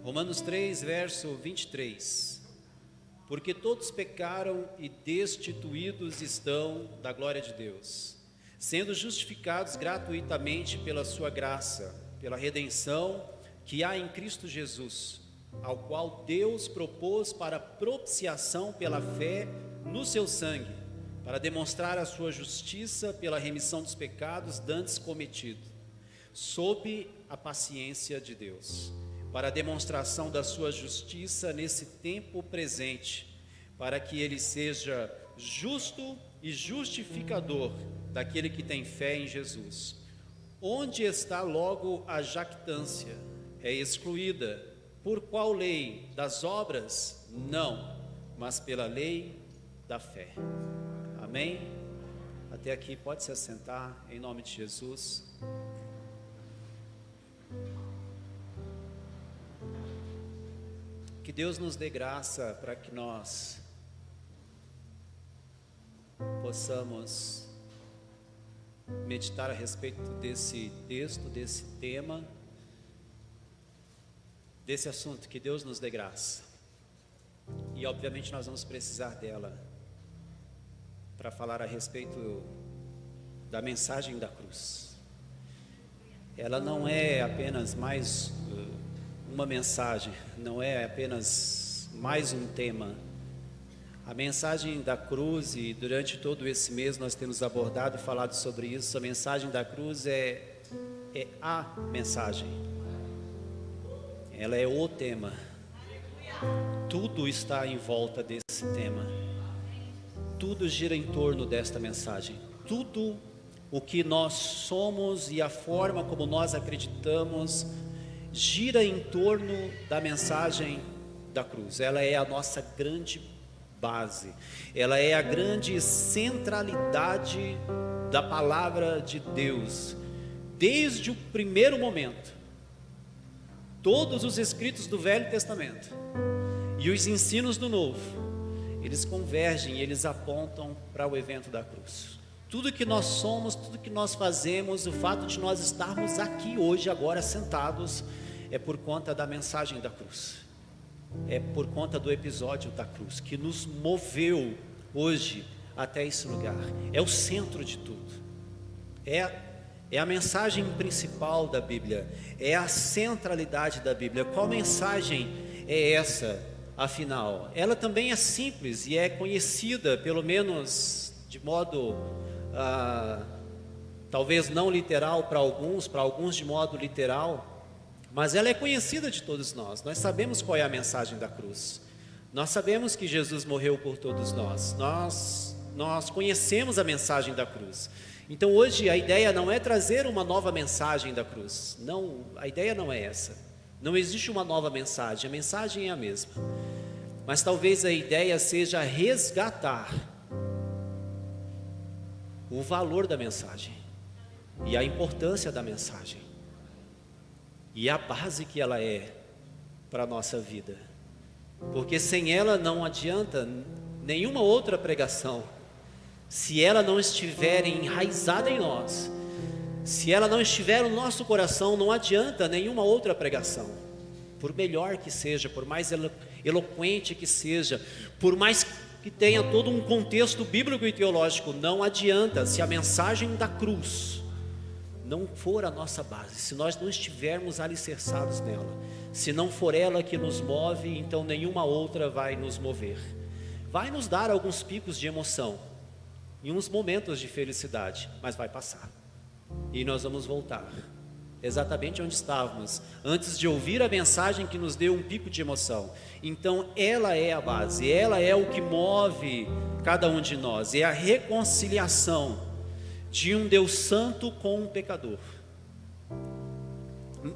Romanos 3, verso 23. Porque todos pecaram e destituídos estão da glória de Deus, sendo justificados gratuitamente pela sua graça, pela redenção que há em Cristo Jesus, ao qual Deus propôs para propiciação pela fé no seu sangue, para demonstrar a sua justiça pela remissão dos pecados dantes cometidos, sob a paciência de Deus, para a demonstração da sua justiça nesse tempo presente, para que ele seja justo e justificador daquele que tem fé em Jesus. Onde está logo a jactância? É excluída. Por qual lei? Das obras? Não, mas pela lei da fé. Amém? Até aqui, pode se assentar, em nome de Jesus. Que Deus nos dê graça para que nós possamos meditar a respeito desse texto, desse tema, desse assunto. Que Deus nos dê graça. E obviamente nós vamos precisar dela para falar a respeito da mensagem da cruz. Ela não é apenas mais uma mensagem, não é apenas mais um tema. A mensagem da cruz, e durante todo esse mês nós temos abordado e falado sobre isso, a mensagem da cruz é a mensagem. Ela é o tema. Tudo está em volta desse tema. Tudo gira em torno desta mensagem. Tudo o que nós somos e a forma como nós acreditamos gira em torno da mensagem da cruz. Ela é a nossa grande base. Ela é a grande centralidade da palavra de Deus. Desde o primeiro momento, todos os escritos do Velho Testamento e os ensinos do Novo, eles convergem, eles apontam para o evento da cruz. Tudo que nós somos, tudo que nós fazemos, o fato de nós estarmos aqui hoje, agora sentados, é por conta da mensagem da cruz. É por conta do episódio da cruz que nos moveu hoje até esse lugar. É o centro de tudo. É a mensagem principal da Bíblia. É a centralidade da Bíblia. Qual mensagem é essa, afinal? Ela também é simples e é conhecida, pelo menos de modo talvez não literal para alguns de modo literal, mas ela é conhecida de todos nós. Nós sabemos qual é a mensagem da cruz. Nós sabemos que Jesus morreu por todos nós. Nós conhecemos a mensagem da cruz. Então hoje a ideia não é trazer uma nova mensagem da cruz. Não, a ideia não é essa. Não existe uma nova mensagem, a mensagem é a mesma. Mas talvez a ideia seja resgatar o valor da mensagem e a importância da mensagem e a base que ela é para a nossa vida, porque sem ela não adianta nenhuma outra pregação. Se ela não estiver enraizada em nós, se ela não estiver no nosso coração, não adianta nenhuma outra pregação, por melhor que seja, por mais eloquente que seja, por mais que tenha todo um contexto bíblico e teológico, não adianta se a mensagem da cruz não for a nossa base, se nós não estivermos alicerçados nela, se não for ela que nos move, então nenhuma outra vai nos mover. Vai nos dar alguns picos de emoção e uns momentos de felicidade, mas vai passar e nós vamos voltar exatamente onde estávamos antes de ouvir a mensagem que nos deu um pico de emoção. Então ela é a base, ela é o que move cada um de nós, é a reconciliação de um Deus santo com um pecador.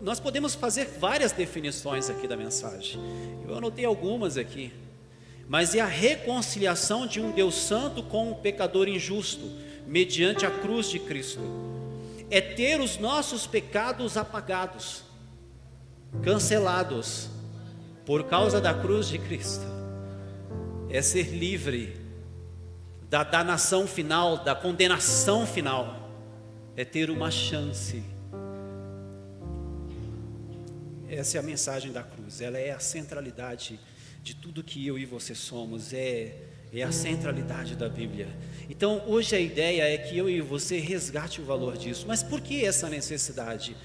Nós podemos fazer várias definições aqui da mensagem, eu anotei algumas aqui, mas é a reconciliação de um Deus santo com um pecador injusto, mediante a cruz de Cristo. É ter os nossos pecados apagados, cancelados, por causa da cruz de Cristo. É ser livre da danação final, da condenação final. É ter uma chance Essa é a mensagem da cruz, ela é a centralidade de tudo que eu e você somos, é a centralidade da Bíblia. Então hoje a ideia é que eu e você resgate o valor disso. Mas por que essa necessidade?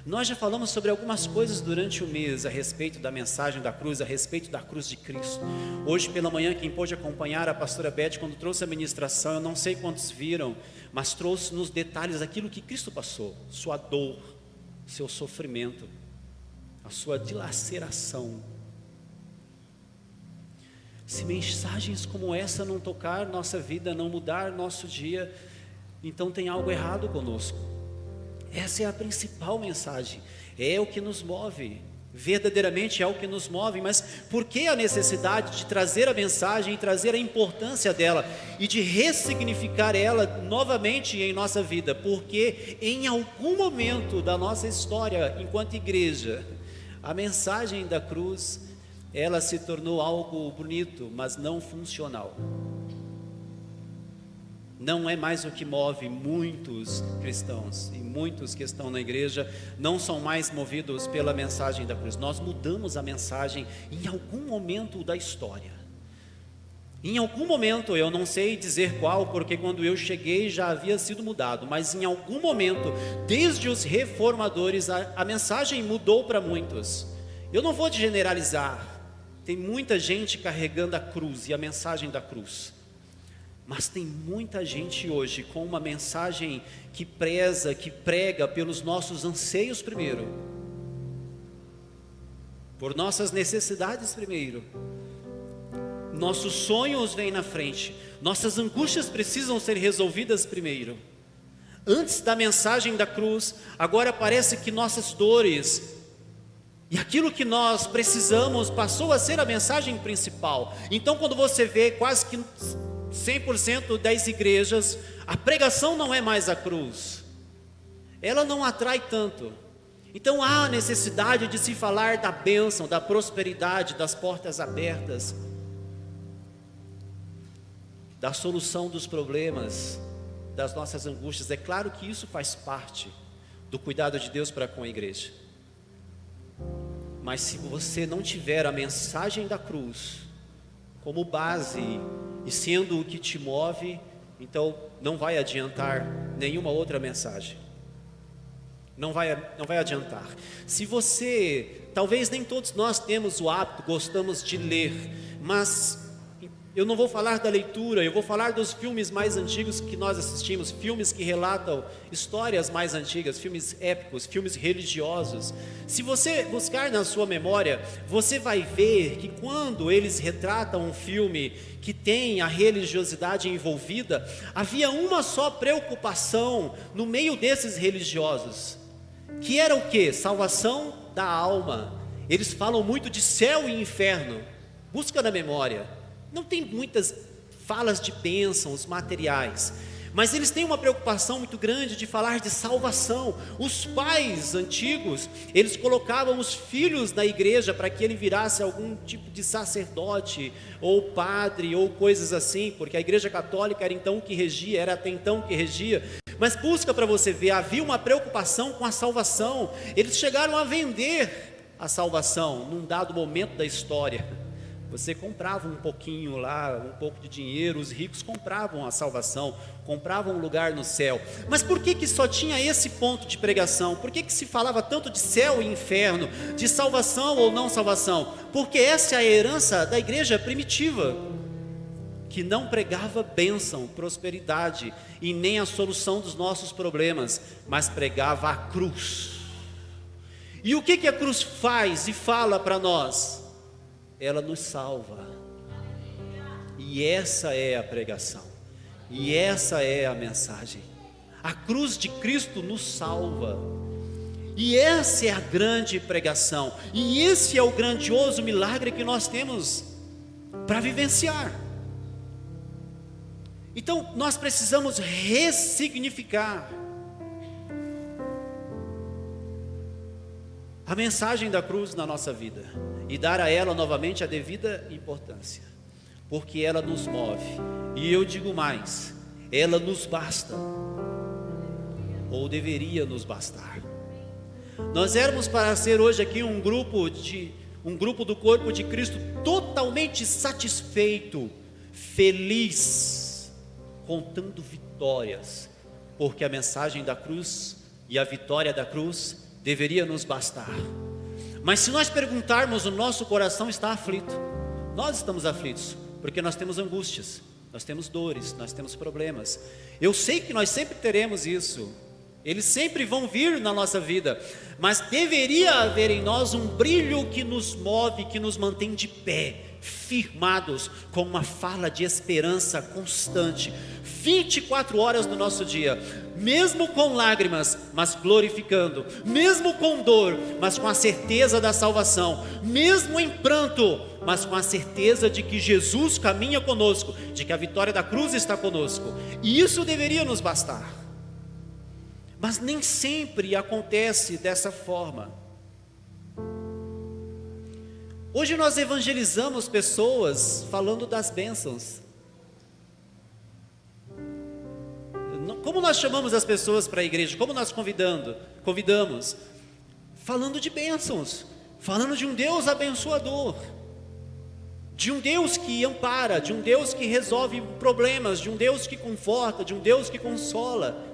Nós já falamos sobre algumas coisas durante o mês a respeito da mensagem da cruz, a respeito da cruz de Cristo. Hoje pela manhã, quem pôde acompanhar a pastora Beth quando trouxe a ministração, eu não sei quantos viram, mas trouxe nos detalhes aquilo que Cristo passou, sua dor, seu sofrimento, a sua dilaceração. Se mensagens como essa não tocar nossa vida, não mudar nosso dia, então tem algo errado conosco. Essa é a principal mensagem, é o que nos move, verdadeiramente é o que nos move. Mas por que a necessidade de trazer a mensagem e trazer a importância dela e de ressignificar ela novamente em nossa vida? Porque em algum momento da nossa história enquanto igreja, a mensagem da cruz, ela se tornou algo bonito, mas não funcional. Não é mais o que move muitos cristãos, e muitos que estão na igreja não são mais movidos pela mensagem da cruz. Nós mudamos a mensagem em algum momento da história. Em algum momento, eu não sei dizer qual, porque quando eu cheguei já havia sido mudado, mas em algum momento, desde os reformadores, a mensagem mudou para muitos. Eu não vou generalizar, tem muita gente carregando a cruz e a mensagem da cruz. Mas tem muita gente hoje com uma mensagem que preza, que prega pelos nossos anseios primeiro, por nossas necessidades primeiro. Nossos sonhos vêm na frente, nossas angústias precisam ser resolvidas primeiro. Antes da mensagem da cruz, agora parece que nossas dores e aquilo que nós precisamos passou a ser a mensagem principal. Então quando você vê quase que 100% das igrejas, a pregação não é mais a cruz, ela não atrai tanto. Então há a necessidade de se falar da bênção, da prosperidade, das portas abertas, da solução dos problemas, das nossas angústias. É claro que isso faz parte do cuidado de Deus para com a igreja. Mas se você não tiver a mensagem da cruz como base e sendo o que te move, então não vai adiantar nenhuma outra mensagem. Não vai adiantar. Se você, talvez nem todos nós temos o hábito, gostamos de ler, mas eu não vou falar da leitura, eu vou falar dos filmes mais antigos que nós assistimos, filmes que relatam histórias mais antigas, filmes épicos, filmes religiosos. Se você buscar na sua memória, você vai ver que quando eles retratam um filme que tem a religiosidade envolvida, havia uma só preocupação no meio desses religiosos, que era o quê? Salvação da alma. Eles falam muito de céu e inferno, busca na memória. Não tem muitas falas de bênçãos materiais, mas eles têm uma preocupação muito grande de falar de salvação. Os pais antigos, eles colocavam os filhos na igreja para que ele virasse algum tipo de sacerdote, ou padre, ou coisas assim, porque a igreja católica era então que regia, era até então que regia. Mas busca para você ver, havia uma preocupação com a salvação. Eles chegaram a vender a salvação num dado momento da história. Você comprava um pouquinho lá, um pouco de dinheiro, os ricos compravam a salvação, compravam um lugar no céu. Mas por que só tinha esse ponto de pregação? Por que se falava tanto de céu e inferno, de salvação ou não salvação? Porque essa é a herança da igreja primitiva, que não pregava bênção, prosperidade e nem a solução dos nossos problemas, mas pregava a cruz. E o que a cruz faz e fala para nós? Ela nos salva, e essa é a pregação, e essa é a mensagem. A cruz de Cristo nos salva, e essa é a grande pregação, e esse é o grandioso milagre que nós temos para vivenciar. Então nós precisamos ressignificar a mensagem da cruz na nossa vida e dar a ela novamente a devida importância, porque ela nos move, e eu digo mais, ela nos basta, ou deveria nos bastar. Nós éramos para ser hoje aqui um grupo do corpo de Cristo totalmente satisfeito, feliz, contando vitórias, porque a mensagem da cruz e a vitória da cruz deveria nos bastar. Mas se nós perguntarmos, o nosso coração está aflito. Nós estamos aflitos, porque nós temos angústias, nós temos dores, nós temos problemas. Eu sei que nós sempre teremos isso, eles sempre vão vir na nossa vida, mas deveria haver em nós um brilho que nos move, que nos mantém de pé, firmados, com uma fala de esperança constante, 24 horas do nosso dia, mesmo com lágrimas, mas glorificando, mesmo com dor, mas com a certeza da salvação, mesmo em pranto, mas com a certeza de que Jesus caminha conosco, de que a vitória da cruz está conosco, e isso deveria nos bastar. Mas nem sempre acontece dessa forma. Hoje nós evangelizamos pessoas falando das bênçãos. Como nós chamamos as pessoas para a igreja? Como nós convidamos? Falando de bênçãos, falando de um Deus abençoador, de um Deus que ampara, de um Deus que resolve problemas, de um Deus que conforta, de um Deus que consola.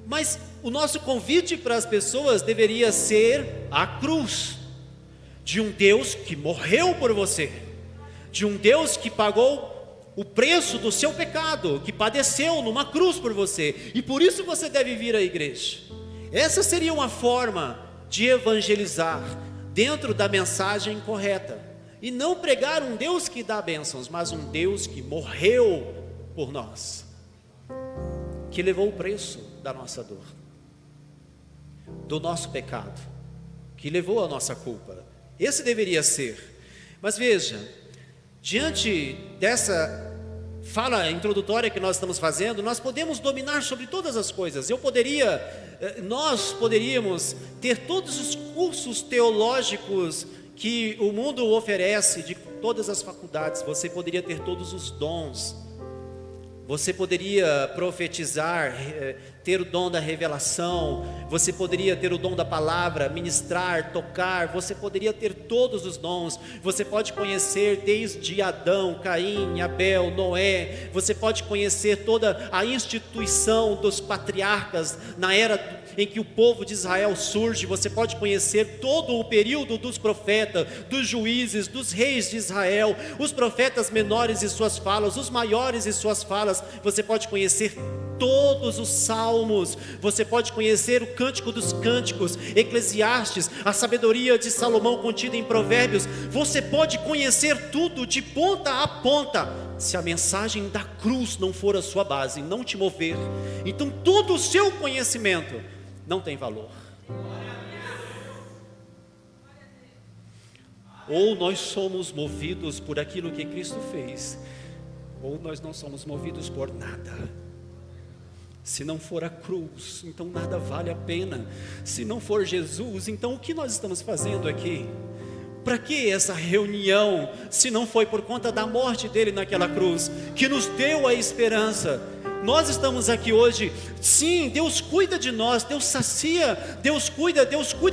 Mas o nosso convite para as pessoas deveria ser a cruz, de um Deus que morreu por você, de um Deus que pagou o preço do seu pecado, que padeceu numa cruz por você, e por isso você deve vir à igreja. Essa seria uma forma de evangelizar dentro da mensagem correta, e não pregar um Deus que dá bênçãos, mas um Deus que morreu por nós, que levou o preço da nossa dor, do nosso pecado, que levou a nossa culpa. Esse deveria ser. Mas veja, diante dessa fala introdutória que nós estamos fazendo, nós podemos dominar sobre todas as coisas. Nós poderíamos ter todos os cursos teológicos que o mundo oferece, de todas as faculdades. Você poderia ter todos os dons. Você poderia profetizar, ter o dom da revelação, você poderia ter o dom da palavra, ministrar, tocar, você poderia ter todos os dons. Você pode conhecer desde Adão, Caim, Abel, Noé, você pode conhecer toda a instituição dos patriarcas na era em que o povo de Israel surge. Você pode conhecer todo o período dos profetas, dos juízes, dos reis de Israel, os profetas menores e suas falas, os maiores e suas falas. Você pode conhecer todos os salmos, você pode conhecer o cântico dos cânticos, Eclesiastes, a sabedoria de Salomão contida em Provérbios. Você pode conhecer tudo de ponta a ponta, se a mensagem da cruz não for a sua base, não te mover, então todo o seu conhecimento não tem valor. Ou nós somos movidos por aquilo que Cristo fez, ou nós não somos movidos por nada. Se não for a cruz, então nada vale a pena. Se não for Jesus, então o que nós estamos fazendo aqui? Para que essa reunião, se não foi por conta da morte dele naquela cruz, que nos deu a esperança? Nós estamos aqui hoje, sim, Deus cuida de nós, Deus sacia, Deus cuida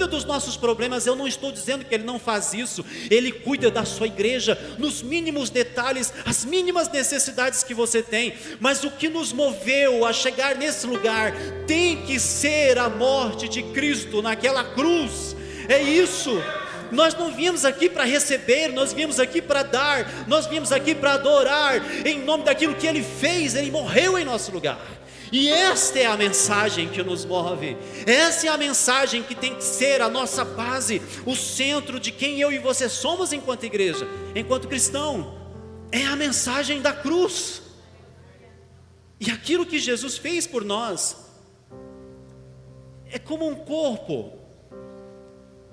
dos nossos problemas. Eu não estou dizendo que Ele não faz isso, Ele cuida da sua igreja, nos mínimos detalhes, as mínimas necessidades que você tem. Mas o que nos moveu a chegar nesse lugar, tem que ser a morte de Cristo naquela cruz, é isso. Nós não viemos aqui para receber, nós viemos aqui para dar, nós viemos aqui para adorar, em nome daquilo que Ele fez. Ele morreu em nosso lugar, e esta é a mensagem que nos move, essa é a mensagem que tem que ser a nossa base, o centro de quem eu e você somos enquanto igreja, enquanto cristão, é a mensagem da cruz, e aquilo que Jesus fez por nós, é como um corpo.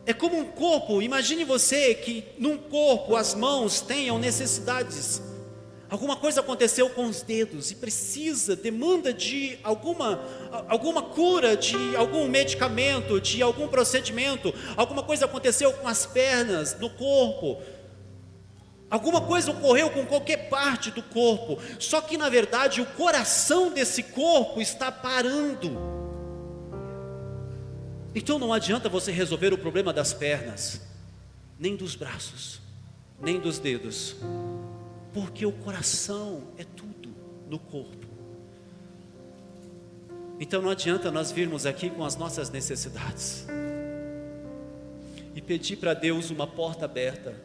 É como um corpo. Imagine você que num corpo as mãos tenham necessidades. Alguma coisa aconteceu com os dedos e demanda de alguma cura, de algum medicamento, de algum procedimento. Alguma coisa aconteceu com as pernas, no corpo. Alguma coisa ocorreu com qualquer parte do corpo. Só que na verdade o coração desse corpo está parando. Então não adianta você resolver o problema das pernas, nem dos braços, nem dos dedos, porque o coração é tudo no corpo. Então não adianta nós virmos aqui com as nossas necessidades e pedir para Deus uma porta aberta,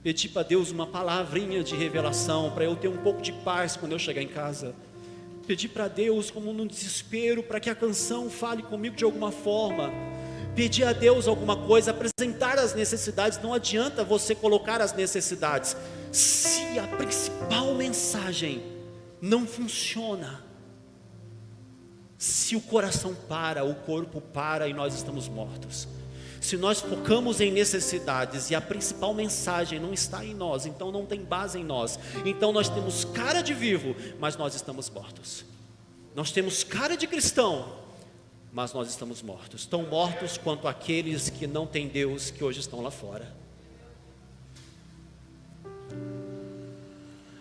pedir para Deus uma palavrinha de revelação, para eu ter um pouco de paz quando eu chegar em casa, pedir para Deus como num desespero, para que a canção fale comigo de alguma forma, pedir a Deus alguma coisa, apresentar as necessidades. Não adianta você colocar as necessidades, se a principal mensagem não funciona, se o coração para, o corpo para e nós estamos mortos. Se nós focamos em necessidades e a principal mensagem não está em nós, então não tem base em nós, então nós temos cara de vivo, mas nós estamos mortos. Nós temos cara de cristão, mas nós estamos mortos, tão mortos quanto aqueles que não têm Deus, que hoje estão lá fora.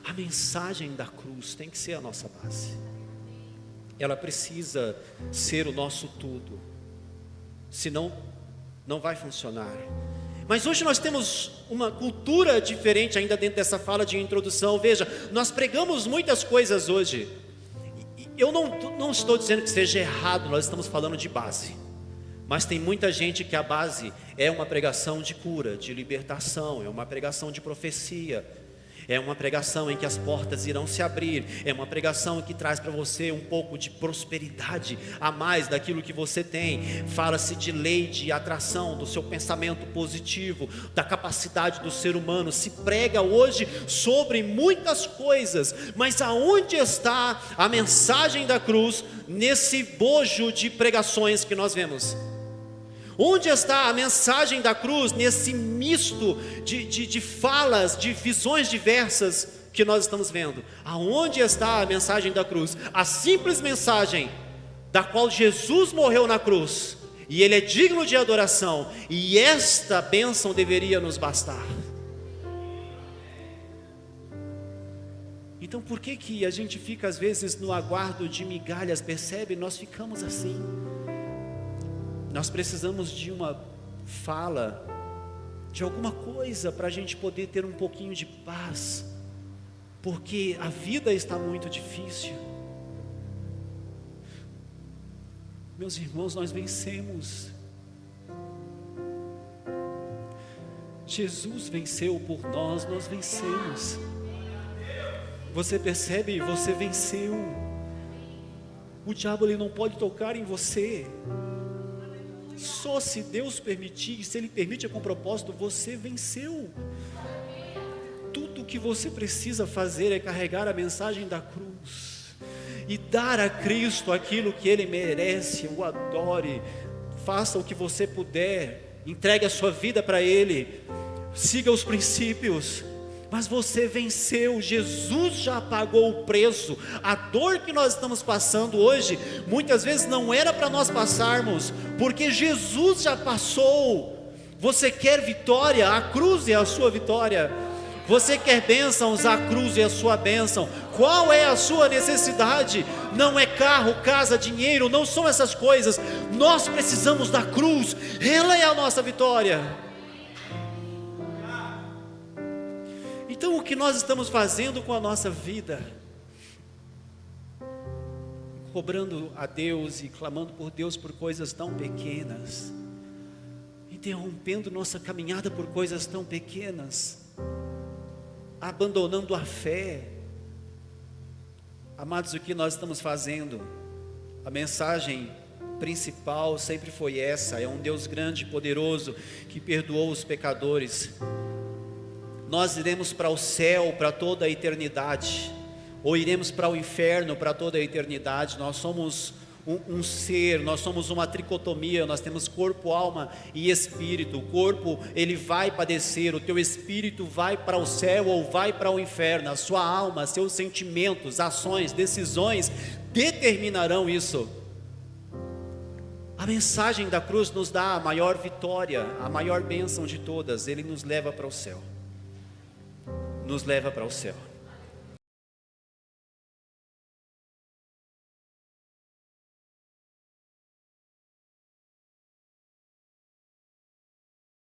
A mensagem da cruz tem que ser a nossa base, ela precisa ser o nosso tudo, senão não vai funcionar. Mas hoje nós temos uma cultura diferente ainda dentro dessa fala de introdução. Veja, nós pregamos muitas coisas hoje. Eu não estou dizendo que seja errado, nós estamos falando de base. Mas tem muita gente que a base é uma pregação de cura, de libertação, é uma pregação de profecia, é uma pregação em que as portas irão se abrir, é uma pregação que traz para você um pouco de prosperidade a mais daquilo que você tem. Fala-se de lei de atração, do seu pensamento positivo, da capacidade do ser humano. Se prega hoje sobre muitas coisas, mas aonde está a mensagem da cruz nesse bojo de pregações que nós vemos? Onde está a mensagem da cruz nesse misto de falas, de visões diversas que nós estamos vendo? Aonde está a mensagem da cruz? A simples mensagem da qual Jesus morreu na cruz, e Ele é digno de adoração, e esta bênção deveria nos bastar. Então por que a gente fica às vezes no aguardo de migalhas? Percebe? Nós ficamos assim. Nós precisamos de uma fala, de alguma coisa para a gente poder ter um pouquinho de paz, porque a vida está muito difícil. Meus irmãos, nós vencemos. Jesus venceu por nós, nós vencemos. Você percebe? Você venceu. O diabo ele não pode tocar em você. Só se Deus permitir, se Ele permite com propósito, você venceu. Tudo o que você precisa fazer é carregar a mensagem da cruz e dar a Cristo aquilo que Ele merece. O adore, faça o que você puder, entregue a sua vida para Ele, siga os princípios. Mas você venceu, Jesus já pagou o preço. A dor que nós estamos passando hoje, muitas vezes não era para nós passarmos, porque Jesus já passou. Você quer vitória? A cruz é a sua vitória. Você quer bênçãos? A cruz é a sua bênção. Qual é a sua necessidade? Não é carro, casa, dinheiro, não são essas coisas. Nós precisamos da cruz, ela é a nossa vitória. Então o que nós estamos fazendo com a nossa vida? Cobrando a Deus e clamando por Deus por coisas tão pequenas, interrompendo nossa caminhada por coisas tão pequenas, abandonando a fé. Amados, o que nós estamos fazendo? A mensagem principal sempre foi essa: é um Deus grande e poderoso que perdoou os pecadores. Nós iremos para o céu para toda a eternidade, ou iremos para o inferno para toda a eternidade. Nós somos um ser, nós somos uma tricotomia, nós temos corpo, alma e espírito. O corpo, ele vai padecer, o teu espírito vai para o céu ou vai para o inferno. A sua alma, seus sentimentos, ações, decisões determinarão isso. A mensagem da cruz nos dá a maior vitória, a maior bênção de todas. Ele nos leva para o céu. Nos leva para o céu.